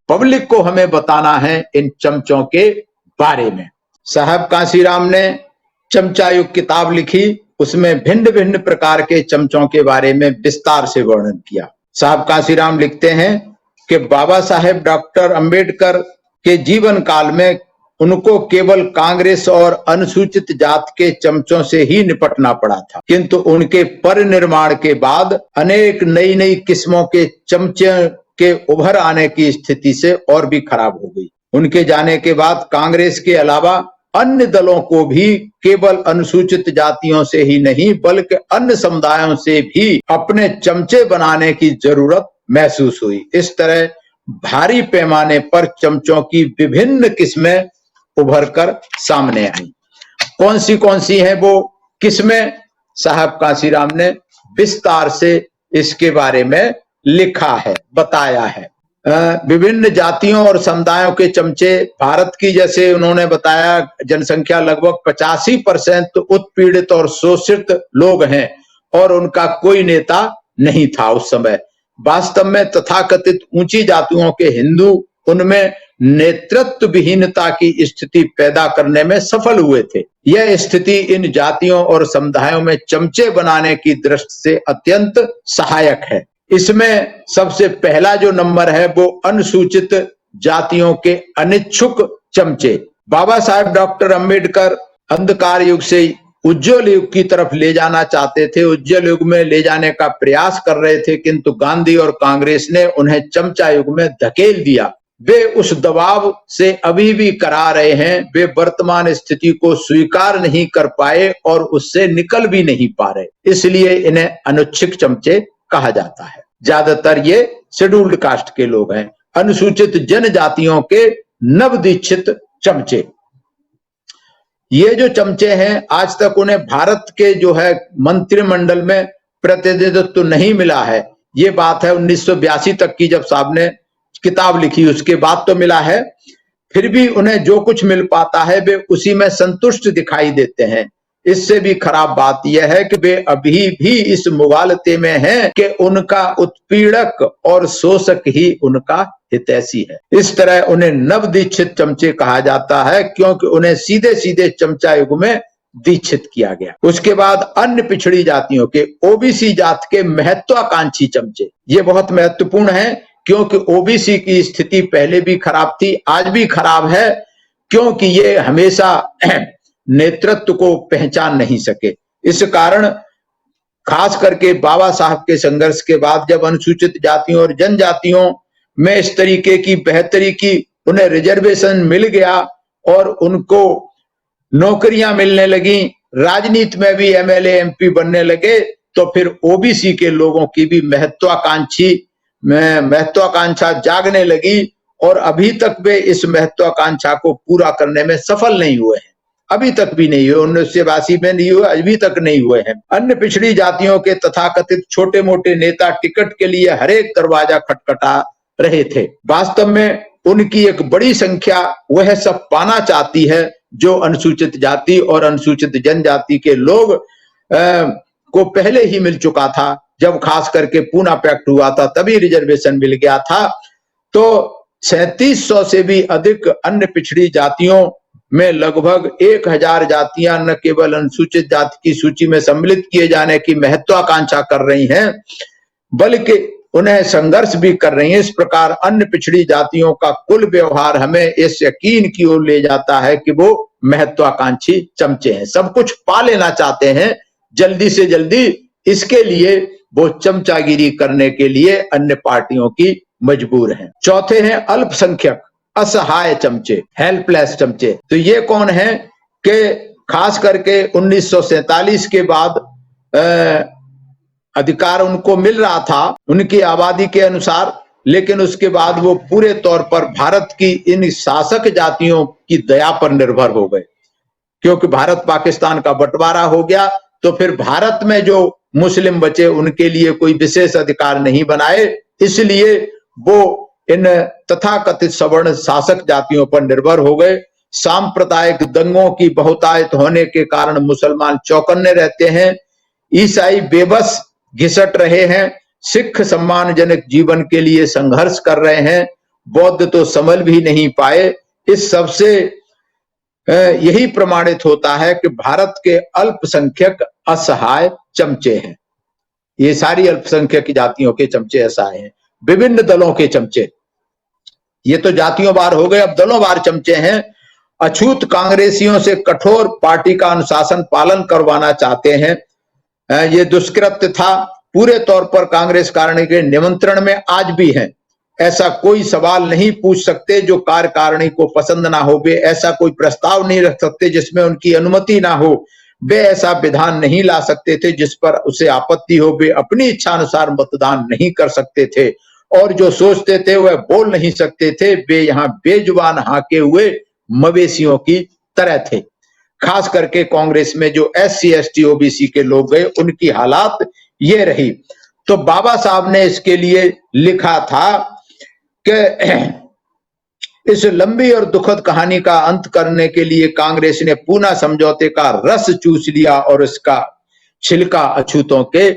Public को हमें बताना है इन चमचों के बारे में। साहब कांशीराम ने चमचा युग किताब लिखी, उसमें भिन्न भिन्न प्रकार के चमचों के बारे में विस्तार से वर्णन किया। साहब कांशीराम लिखते हैं कि बाबा साहेब डॉक्टर अंबेडकर के जीवन काल में उनको केवल कांग्रेस और अनुसूचित जात के चमचों से ही निपटना पड़ा था, किंतु उनके परिनिर्माण के बाद अनेक नई नई किस्मों के चमचे के उभर आने की स्थिति से और भी खराब हो गई। उनके जाने के बाद कांग्रेस के अलावा अन्य दलों को भी केवल अनुसूचित जातियों से ही नहीं बल्कि अन्य समुदायों से भी अपने चमचे बनाने की जरूरत महसूस हुई। इस तरह भारी पैमाने पर चमचों की विभिन्न किस्में उभर कर सामने आई। कौन सी हैं वो किस्में? साहब कांशीराम ने विस्तार से इसके बारे में लिखा है, बताया है। विभिन्न जातियों और समुदायों के चमचे भारत की, जैसे उन्होंने बताया, जनसंख्या लगभग 85% उत्पीड़ित और शोषित लोग हैं और उनका कोई नेता नहीं था उस समय। वास्तव में तथाकथित ऊंची जातियों के हिंदू उनमें नेतृत्व विहीनता की स्थिति पैदा करने में सफल हुए थे। यह स्थिति इन जातियों और समुदायों में चमचे बनाने की दृष्टि से अत्यंत सहायक है। इसमें सबसे पहला जो नंबर है वो अनुसूचित जातियों के अनिच्छुक चमचे। बाबा साहेब डॉक्टर अंबेडकर अंधकार युग से उज्जवल युग की तरफ ले जाना चाहते थे, उज्जवल युग में ले जाने का प्रयास कर रहे थे, किंतु गांधी और कांग्रेस ने उन्हें चमचा युग में धकेल दिया। वे उस दबाव से अभी भी करा रहे हैं। वे वर्तमान स्थिति को स्वीकार नहीं कर पाए और उससे निकल भी नहीं पा रहे, इसलिए इन्हें अनुच्छिक चमचे कहा जाता है। ज्यादातर ये शेड्यूल्ड कास्ट के लोग हैं, अनुसूचित जनजातियों के नवदीक्षित चमचे। ये जो चमचे हैं आज तक उन्हें भारत के जो है मंत्रिमंडल में प्रतिनिधित्व नहीं मिला है। ये बात है 1982 तक की, जब साहब ने किताब लिखी, उसके बाद तो मिला है। फिर भी उन्हें जो कुछ मिल पाता है वे उसी में संतुष्ट दिखाई देते हैं। इससे भी खराब बात यह है कि वे अभी भी इस मुगालते में हैं कि उनका उत्पीड़क और शोषक ही उनका हितैषी है। इस तरह उन्हें नवदीक्षित चमचे कहा जाता है, क्योंकि उन्हें सीधे सीधे चमचा युग में दीक्षित किया गया। उसके बाद अन्य पिछड़ी जातियों के ओबीसी जात के महत्वाकांक्षी चमचे, ये बहुत महत्वपूर्ण है, क्योंकि ओबीसी की स्थिति पहले भी खराब थी, आज भी खराब है, क्योंकि ये हमेशा नेतृत्व को पहचान नहीं सके। इस कारण खास करके बाबा साहब के संघर्ष के बाद जब अनुसूचित जातियों और जनजातियों में इस तरीके की बेहतरी की, उन्हें रिजर्वेशन मिल गया और उनको नौकरियां मिलने लगी, राजनीति में भी एमएलए एमपी बनने लगे, तो फिर ओबीसी के लोगों की भी महत्वाकांक्षा जागने लगी और अभी तक वे इस महत्वाकांक्षा को पूरा करने में सफल नहीं हुए हैं। अभी तक भी नहीं हुए, 1982 में नहीं हुए, अभी तक नहीं हुए हैं। अन्य पिछड़ी जातियों के तथाकथित छोटे मोटे नेता टिकट के लिए हर एक दरवाजा खटखटा रहे थे। वास्तव में उनकी एक बड़ी संख्या वह सब पाना चाहती है जो अनुसूचित जाति और अनुसूचित जनजाति के लोग को पहले ही मिल चुका था। जब खास करके पूना पैक्ट हुआ था तभी रिजर्वेशन मिल गया था। तो 3700 से भी अधिक अन्य पिछड़ी जातियों में लगभग 1000 जातियां न केवल अनुसूचित जाति की सूची में सम्मिलित किए जाने की महत्वाकांक्षा कर रही हैं, बल्कि उन्हें संघर्ष भी कर रही हैं। इस प्रकार अन्य पिछड़ी जातियों का कुल व्यवहार हमें इस यकीन की ओर ले जाता है कि वो महत्वाकांक्षी चमचे हैं, सब कुछ पा लेना चाहते हैं जल्दी से जल्दी। इसके लिए वो चमचागिरी करने के लिए अन्य पार्टियों की मजबूर हैं। चौथे हैं अल्पसंख्यक असहाय चमचे, हेल्पलेस चमचे। तो ये कौन है कि खास करके 1947 के बाद अधिकार उनको मिल रहा था उनकी आबादी के अनुसार, लेकिन उसके बाद वो पूरे तौर पर भारत की इन शासक जातियों की दया पर निर्भर हो गए, क्योंकि भारत पाकिस्तान का बंटवारा हो गया। तो फिर भारत में जो मुस्लिम बचे उनके लिए कोई विशेष अधिकार नहीं बनाए, इसलिए वो इन तथाकथित सवर्ण शासक जातियों पर निर्भर हो गए। सांप्रदायिक दंगों की बहुतायत होने के कारण मुसलमान चौकन्ने रहते हैं, ईसाई बेबस घिसट रहे हैं, सिख सम्मानजनक जीवन के लिए संघर्ष कर रहे हैं, बौद्ध तो संभल भी नहीं पाए। इस सबसे यही प्रमाणित होता है कि भारत के अल्पसंख्यक असहाय चमचे हैं। ये सारी अल्पसंख्यक जातियों के चमचे असहाय हैं, विभिन्न दलों के चमचे। ये तो जातियों वार हो गए, अब दलों वार चमचे हैं। अछूत कांग्रेसियों से कठोर पार्टी का अनुशासन पालन करवाना चाहते हैं। ये दुष्कृत्य था। पूरे तौर पर कांग्रेस कार्यालय के निमंत्रण में आज भी हैं। ऐसा कोई सवाल नहीं पूछ सकते जो कार्यकारिणी को पसंद ना हो। वे ऐसा कोई प्रस्ताव नहीं रख सकते जिसमें उनकी अनुमति ना हो। वे ऐसा विधान नहीं ला सकते थे जिस पर उसे आपत्ति हो। वे अपनी इच्छा अनुसार मतदान नहीं कर सकते थे और जो सोचते थे वह बोल नहीं सकते थे। वे यहाँ बेजुबान हाके हुए मवेशियों की तरह थे। खास करके कांग्रेस में जो SC ST OBC के लोग गए उनकी हालात ये रही। तो बाबा साहब ने इसके लिए लिखा था कि इस लंबी और दुखद कहानी का अंत करने के लिए कांग्रेस ने पूना समझौते का रस चूस लिया और इसका छिलका अछूतों के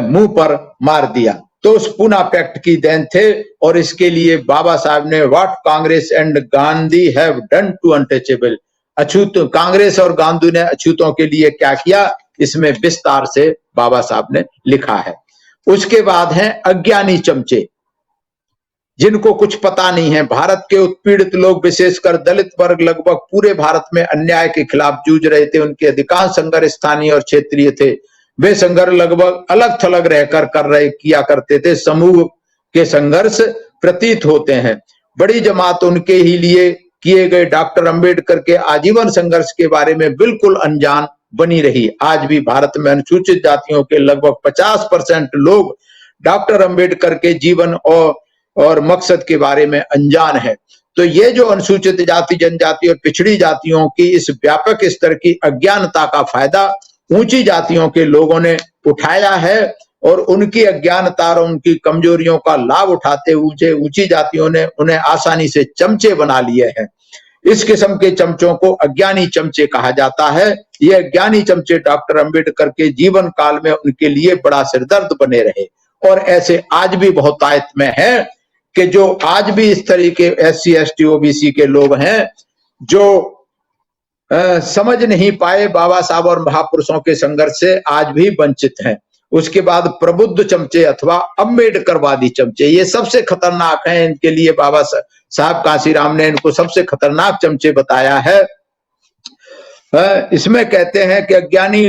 मुंह पर मार दिया। तो उस पूना पैक्ट की देन थे और इसके लिए बाबा साहब ने what Congress and Gandhi have done to untouchable, अछूत कांग्रेस और गांधी ने अछूतों के लिए क्या किया, इसमें विस्तार से बाबा साहब ने लिखा है। उसके बाद हैं अज्ञानी चमचे, जिनको कुछ पता नहीं है। भारत के उत्पीड़ित लोग, विशेषकर दलित वर्ग, लगभग पूरे भारत में अन्याय के खिलाफ जूझ रहे थे। उनके अधिकांश संघर्ष स्थानीय और क्षेत्रीय थे। वे संघर्ष लगभग अलग थलग रहकर किया करते थे। समूह के संघर्ष प्रतीत होते हैं। बड़ी जमात उनके ही लिए किए गए डॉक्टर अंबेडकर के आजीवन संघर्ष के बारे में बिल्कुल अनजान बनी रही। आज भी भारत में अनुसूचित जातियों के लगभग 50% लोग डॉक्टर अंबेडकर के जीवन और मकसद के बारे में अनजान है। तो ये जो अनुसूचित जाति, जनजाति और पिछड़ी जातियों की इस व्यापक स्तर की अज्ञानता का फायदा ऊंची जातियों के लोगों ने उठाया है और उनकी अज्ञानता और उनकी कमजोरियों का लाभ उठाते हुए ऊंची जातियों ने उन्हें आसानी से चमचे बना लिए हैं। इस किस्म के चमचों को अज्ञानी चमचे कहा जाता है। ये अज्ञानी चमचे डॉक्टर अंबेडकर के जीवन काल में उनके लिए बड़ा सिरदर्द बने रहे और ऐसे आज भी बहुतायत में है कि जो आज भी इस तरीके SC ST OBC के लोग हैं जो समझ नहीं पाए बाबा साहब और महापुरुषों के संघर्ष से, आज भी वंचित हैं। उसके बाद प्रबुद्ध चमचे अथवा अम्बेडकरवादी चमचे, ये सबसे खतरनाक हैं। इनके लिए बाबा साहब कांशीराम ने इनको सबसे खतरनाक चमचे बताया है। इसमें कहते हैं कि अज्ञानी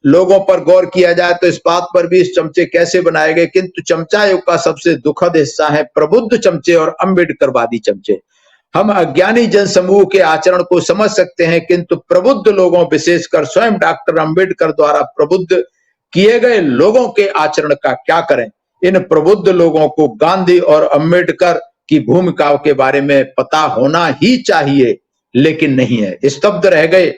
लोगों पर गौर किया जाए तो इस बात पर भी इस चमचे कैसे बनाए गए, किंतु चमचा युग का सबसे दुखद हिस्सा है प्रबुद्ध चमचे और अम्बेडकरवादी चमचे। हम अज्ञानी जनसमूह के आचरण को समझ सकते हैं, किंतु प्रबुद्ध लोगों, विशेषकर स्वयं डॉक्टर अंबेडकर द्वारा प्रबुद्ध किए गए लोगों के आचरण का क्या करें। इन प्रबुद्ध लोगों को गांधी और अंबेडकर की भूमिकाओं के बारे में पता होना ही चाहिए, लेकिन नहीं है। स्तब्ध रह गए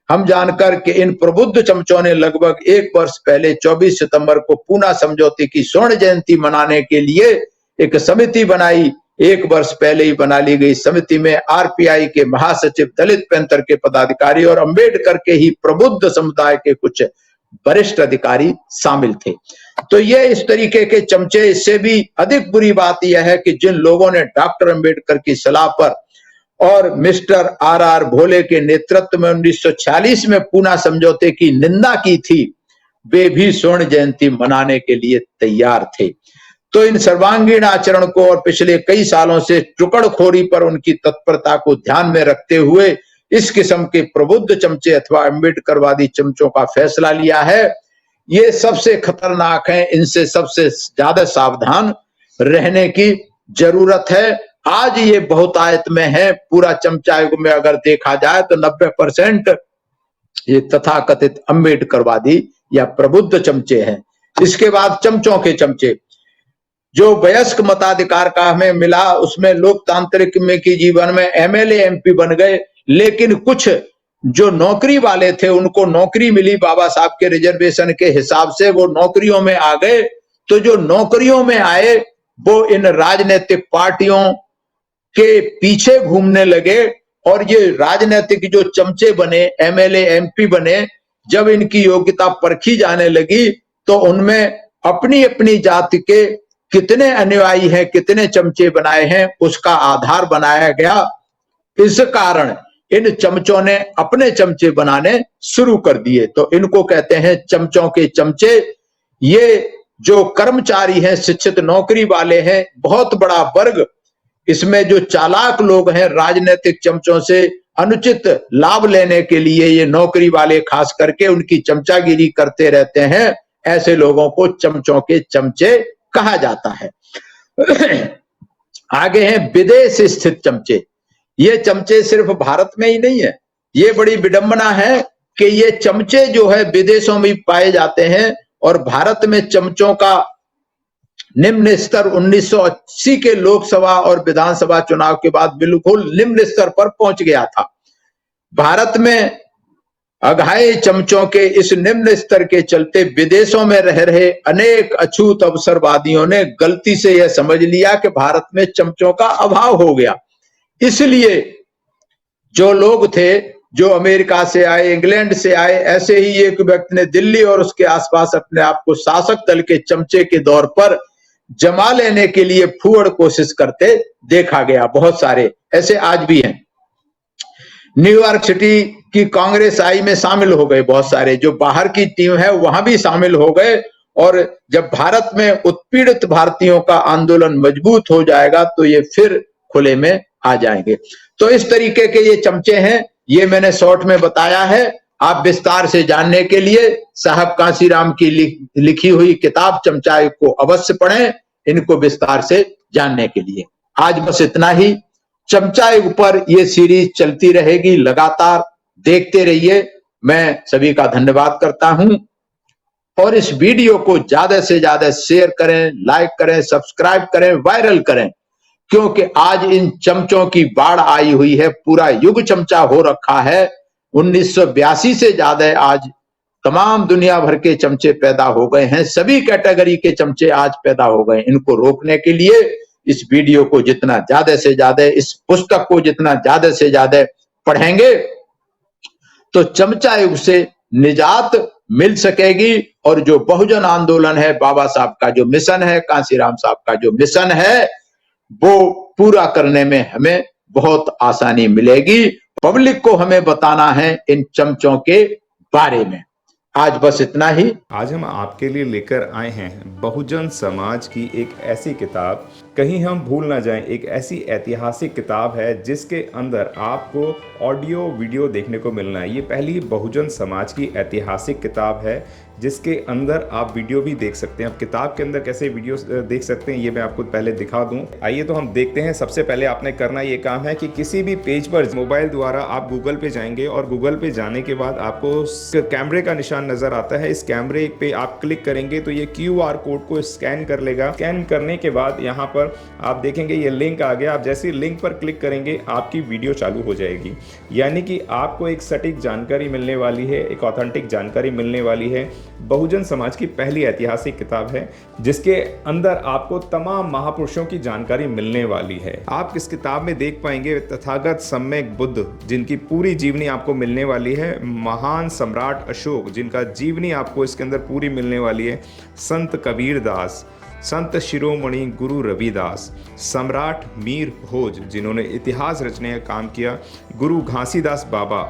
हम जानकर कि इन प्रबुद्ध चमचों ने लगभग 1 वर्ष पहले 24 सितंबर को पूना समझौते की स्वर्ण जयंती मनाने के लिए एक समिति बनाई। 1 वर्ष पहले ही बना ली गई समिति में RPI के महासचिव, दलित पैंथर के पदाधिकारी और अंबेडकर के ही प्रबुद्ध समुदाय के कुछ वरिष्ठ अधिकारी शामिल थे। तो ये इस तरीके के चमचे। इससे भी अधिक बुरी बात यह है कि जिन लोगों ने डॉक्टर अंबेडकर की सलाह पर और मिस्टर RR भोले के नेतृत्व में 1946 में पूना समझौते की निंदा की थी, वे भी स्वर्ण जयंती मनाने के लिए तैयार थे। तो इन सर्वांगीण आचरण को और पिछले कई सालों से टुकड़खोरी पर उनकी तत्परता को ध्यान में रखते हुए इस किस्म के प्रबुद्ध चमचे अथवा अम्बेडकरवादी चमचों का फैसला लिया है। ये सबसे खतरनाक है, इनसे सबसे ज्यादा सावधान रहने की जरूरत है। आज ये बहुतायत में है। पूरा चमचा युग में अगर देखा जाए तो 90% ये तथाकथित अम्बेडकरवादी या प्रबुद्ध चमचे हैं। इसके बाद चमचों के चमचे, जो वयस्क मताधिकार का हमें मिला उसमें लोकतांत्रिक में की जीवन में MLA MP बन गए, लेकिन कुछ जो नौकरी वाले थे उनको नौकरी मिली बाबा साहब के रिजर्वेशन के हिसाब से, वो नौकरियों में आ गए। तो जो नौकरियों में आए वो इन राजनीतिक पार्टियों के पीछे घूमने लगे और ये राजनीतिक जो चमचे बने, MLA MP बने, जब इनकी योग्यता परखी जाने लगी तो उनमें अपनी अपनी जाति के कितने अनुयायी हैं, कितने चमचे बनाए हैं, उसका आधार बनाया गया। इस कारण इन चमचों ने अपने चमचे बनाने शुरू कर दिए। तो इनको कहते हैं चमचों के चमचे। ये जो कर्मचारी हैं, शिक्षित नौकरी वाले हैं, बहुत बड़ा वर्ग, इसमें जो चालाक लोग हैं, राजनीतिक चमचों से अनुचित लाभ लेने के लिए ये नौकरी वाले खास करके उनकी चमचागिरी करते रहते हैं, ऐसे लोगों को चमचों के चमचे कहा जाता है। आगे हैं विदेश स्थित चमचे। ये चमचे सिर्फ भारत में ही नहीं है, ये बड़ी विडंबना है कि ये चमचे जो है विदेशों में पाए जाते हैं, और भारत में चमचों का निम्न स्तर 1980 के लोकसभा और विधानसभा चुनाव के बाद बिल्कुल निम्न स्तर पर पहुंच गया था। भारत में अघाए चमचों के इस निम्न स्तर के चलते विदेशों में रह रहे अनेक अछूत अवसरवादियों ने गलती से यह समझ लिया कि भारत में चमचों का अभाव हो गया। इसलिए जो लोग थे, जो अमेरिका से आए, इंग्लैंड से आए, ऐसे ही एक व्यक्ति ने दिल्ली और उसके आसपास अपने आप को शासक दल के चमचे के दौर पर जमा लेने के लिए फूहड़ कोशिश करते देखा गया। बहुत सारे ऐसे आज भी हैं। न्यूयॉर्क सिटी की कांग्रेस आई में शामिल हो गए बहुत सारे, जो बाहर की टीम है वहां भी शामिल हो गए, और जब भारत में उत्पीड़ित भारतीयों का आंदोलन मजबूत हो जाएगा तो ये फिर खुले में आ जाएंगे। तो इस तरीके के ये चमचे हैं, ये मैंने शॉर्ट में बताया है। आप विस्तार से जानने के लिए साहब कांसीराम की लिखी हुई किताब चमचा को अवश्य पढ़ें, इनको विस्तार से जानने के लिए। आज बस इतना ही। चमचा पर ये सीरीज चलती रहेगी, लगातार देखते रहिए। मैं सभी का धन्यवाद करता हूं, और इस वीडियो को ज्यादा से ज्यादा शेयर करें, लाइक करें, सब्सक्राइब करें, वायरल करें, क्योंकि आज इन चमचों की बाढ़ आई हुई है। पूरा युग चमचा हो रखा है। 1982 से ज्यादा आज तमाम दुनिया भर के चमचे पैदा हो गए हैं, सभी कैटेगरी के चमचे आज पैदा हो गए। इनको रोकने के लिए इस वीडियो को जितना ज्यादा से ज्यादा, इस पुस्तक को जितना ज्यादा से ज्यादा पढ़ेंगे तो चमचा युग से निजात मिल सकेगी। और जो बहुजन आंदोलन है, बाबा साहब का जो मिशन है, कांसीराम साहब का जो मिशन है, वो पूरा करने में हमें बहुत आसानी मिलेगी। पब्लिक को हमें बताना है इन चमचों के बारे में। आज बस इतना ही। आज हम आपके लिए लेकर आए हैं बहुजन समाज की एक ऐसी किताब, कहीं हम भूल ना जाएं, एक ऐसी ऐतिहासिक किताब है जिसके अंदर आपको ऑडियो वीडियो देखने को मिलना है। ये पहली बहुजन समाज की ऐतिहासिक किताब है जिसके अंदर आप वीडियो भी देख सकते हैं। अब किताब के अंदर कैसे वीडियो देख सकते हैं ये मैं आपको पहले दिखा दूं। आइए तो हम देखते हैं। सबसे पहले आपने करना ये काम है कि किसी भी पेज पर मोबाइल द्वारा आप गूगल पे जाएंगे, और गूगल पे जाने के बाद आपको कैमरे का निशान नजर आता है। इस कैमरे पे आप क्लिक करेंगे तो ये QR कोड को स्कैन कर लेगा। स्कैन करने के बाद यहाँ पर आप देखेंगे ये लिंक आ गया। आप जैसे लिंक पर क्लिक करेंगे आपकी वीडियो चालू हो जाएगी, यानी कि आपको एक सटीक जानकारी मिलने वाली है, एक ऑथेंटिक जानकारी मिलने वाली है। बहुजन समाज की पहली ऐतिहासिक किताब है जिसके अंदर आपको तमाम महापुरुषों की जानकारी मिलने वाली है। आप इस किताब में देख पाएंगे तथागत सम्यक बुद्ध, जिनकी पूरी जीवनी आपको मिलने वाली है। महान सम्राट अशोक, जिनका जीवनी आपको इसके अंदर पूरी मिलने वाली है। संत कबीर दास, संत शिरोमणि गुरु रविदास, सम्राट मीर भोज, जिन्होंने इतिहास रचने का काम किया। गुरु घासीदास बाबा,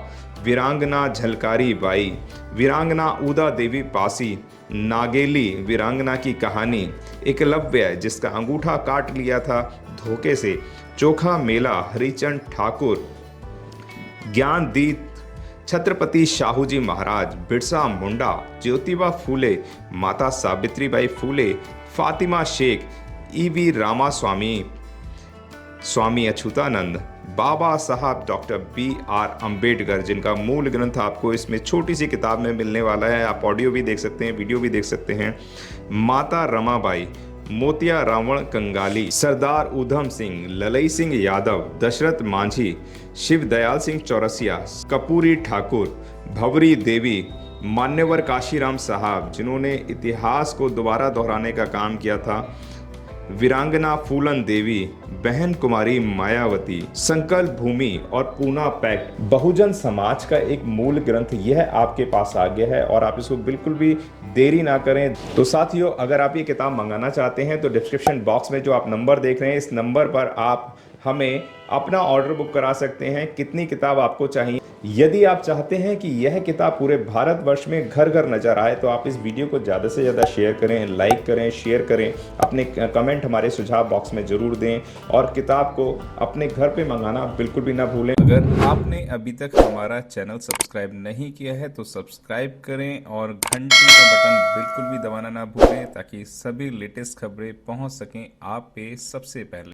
वीरांगना झलकारी बाई, वीरांगना उदा देवी पासी, नागेली वीरांगना की कहानी, एकलव्य जिसका अंगूठा काट लिया था धोखे से, चोखा मेला हरिचंद ठाकुर, ज्ञानदीप छत्रपति शाहूजी महाराज, बिरसा मुंडा, ज्योतिबा फूले, माता सावित्रीबाई फूले, फातिमा शेख, EV रामास्वामी, स्वामी अच्युतानंद, बाबा साहब डॉक्टर BR अम्बेडकर, जिनका मूल ग्रंथ आपको इसमें छोटी सी किताब में मिलने वाला है। आप ऑडियो भी देख सकते हैं, वीडियो भी देख सकते हैं। माता रमाबाई, मोतिया रावण कंगाली, सरदार उधम सिंह, ललई सिंह यादव, दशरथ मांझी, शिव दयाल सिंह चौरसिया, कपूरी ठाकुर, भवरी देवी, मान्यवर काशीराम साहब, जिन्होंने इतिहास को दोबारा दोहराने का काम किया था। वीरांगना फूलन देवी, बहन कुमारी मायावती, संकल्प भूमि और पूना पैक्ट बहुजन समाज का एक मूल ग्रंथ यह आपके पास आ गया है और आप इसको बिल्कुल भी देरी ना करें। तो साथियों, अगर आप ये किताब मंगाना चाहते हैं तो डिस्क्रिप्शन बॉक्स में जो आप नंबर देख रहे हैं, इस नंबर पर आप हमें अपना ऑर्डर बुक करा सकते हैं। कितनी किताब आपको चाहिए? यदि आप चाहते हैं कि यह किताब पूरे भारतवर्ष में घर घर नजर आए तो आप इस वीडियो को ज़्यादा से ज़्यादा शेयर करें, लाइक करें, शेयर करें, अपने कमेंट हमारे सुझाव बॉक्स में ज़रूर दें और किताब को अपने घर पे मंगाना बिल्कुल भी ना भूलें। अगर आपने अभी तक हमारा चैनल सब्सक्राइब नहीं किया है तो सब्सक्राइब करें और घंटी का बटन बिल्कुल भी दबाना ना भूलें ताकि सभी लेटेस्ट खबरें पहुंच सकें आप पे सबसे पहले।